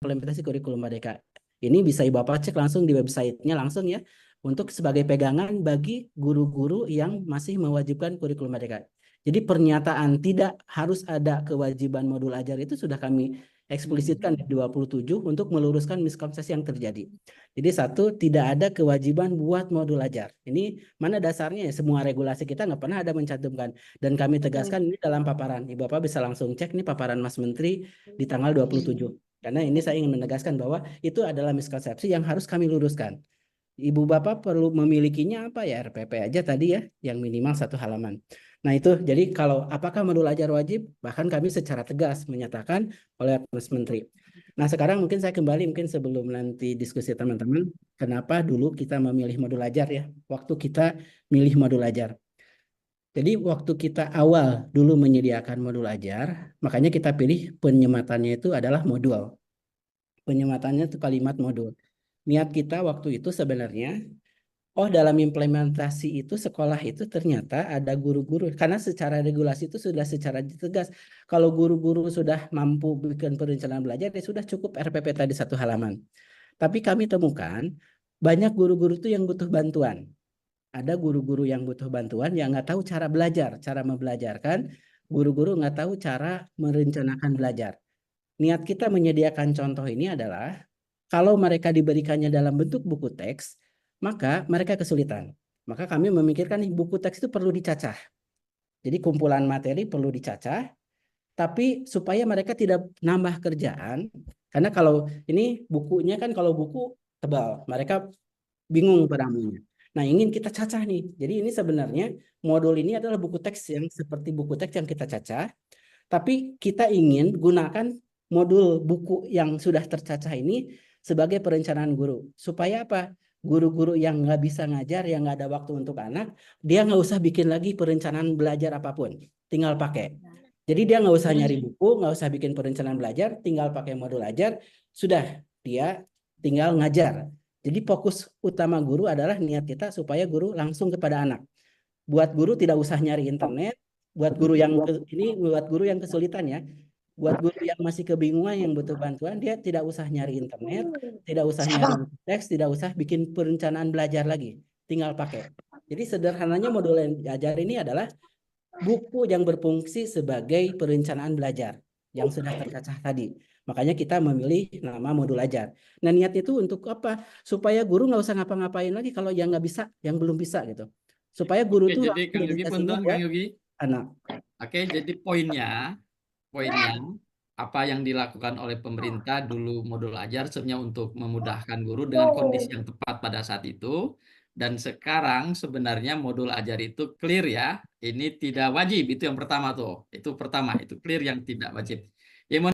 implementasi kurikulum Merdeka. Ini bisa Bapak cek langsung di websitenya langsung ya, untuk sebagai pegangan bagi guru-guru yang masih mewajibkan kurikulum Merdeka. Jadi pernyataan tidak harus ada kewajiban modul ajar itu sudah kami eksplisitkan di 27 untuk meluruskan miskonsepsi yang terjadi. Jadi satu, tidak ada kewajiban buat modul ajar. Ini mana dasarnya ya, semua regulasi kita nggak pernah ada mencantumkan. Dan kami tegaskan ini dalam paparan. Ibu Bapak bisa langsung cek nih paparan Mas Menteri di tanggal 27. Karena ini saya ingin menegaskan bahwa itu adalah miskonsepsi yang harus kami luruskan. Ibu Bapak perlu memilikinya apa ya, RPP aja tadi ya, yang minimal 1 halaman. Nah itu, jadi kalau apakah modul ajar wajib, bahkan kami secara tegas menyatakan oleh Mas Menteri. Nah sekarang mungkin saya kembali, mungkin sebelum nanti diskusi teman-teman, kenapa dulu kita memilih modul ajar ya, waktu kita milih modul ajar. Jadi waktu kita awal dulu menyediakan modul ajar, makanya kita pilih penyematannya itu adalah modul. Penyematannya itu kalimat modul. Niat kita waktu itu sebenarnya, oh dalam implementasi itu sekolah itu ternyata ada guru-guru. Karena secara regulasi itu sudah secara tegas. Kalau guru-guru sudah mampu bikin perencanaan belajar, ya sudah cukup RPP tadi 1 halaman. Tapi kami temukan banyak guru-guru itu yang butuh bantuan. Ada guru-guru yang butuh bantuan yang nggak tahu cara belajar, cara membelajarkan. Guru-guru nggak tahu cara merencanakan belajar. Niat kita menyediakan contoh ini adalah kalau mereka diberikannya dalam bentuk buku teks, maka mereka kesulitan. Maka kami memikirkan nih, buku teks itu perlu dicacah. Jadi kumpulan materi perlu dicacah, tapi supaya mereka tidak nambah kerjaan. Karena kalau ini bukunya kan kalau buku tebal, mereka bingung peramunya. Nah, ingin kita cacah nih. Jadi ini sebenarnya modul ini adalah buku teks yang seperti buku teks yang kita cacah, tapi kita ingin gunakan modul buku yang sudah tercacah ini sebagai perencanaan guru. Supaya apa? Guru-guru yang nggak bisa ngajar, yang nggak ada waktu untuk anak, dia nggak usah bikin lagi perencanaan belajar apapun. Tinggal pakai. Jadi dia nggak usah nyari buku, nggak usah bikin perencanaan belajar, tinggal pakai modul ajar, sudah dia tinggal ngajar. Jadi fokus utama guru adalah niat kita supaya guru langsung kepada anak. Buat guru tidak usah nyari internet, buat guru yang kesulitan ya. Buat guru yang masih kebingungan yang butuh bantuan, dia tidak usah nyari internet, tidak usah nyari teks, tidak usah bikin perencanaan belajar lagi. Tinggal pakai. Jadi sederhananya modul yang diajar ini adalah buku yang berfungsi sebagai perencanaan belajar yang sudah tercacah tadi. Makanya kita memilih nama modul ajar. Nah niatnya itu untuk apa? Supaya guru nggak usah ngapa-ngapain lagi kalau yang nggak bisa, yang belum bisa gitu. Supaya guru Oke, tuh jadi langsung Kang Yogi, dedikasinya punten Kang buat Yogi. anak. Oke, jadi poinnya apa yang dilakukan oleh pemerintah dulu modul ajar sebenarnya untuk memudahkan guru dengan kondisi yang tepat pada saat itu. Dan sekarang sebenarnya modul ajar itu clear ya. Ini tidak wajib, itu yang pertama tuh. Itu pertama, itu clear yang tidak wajib. Yang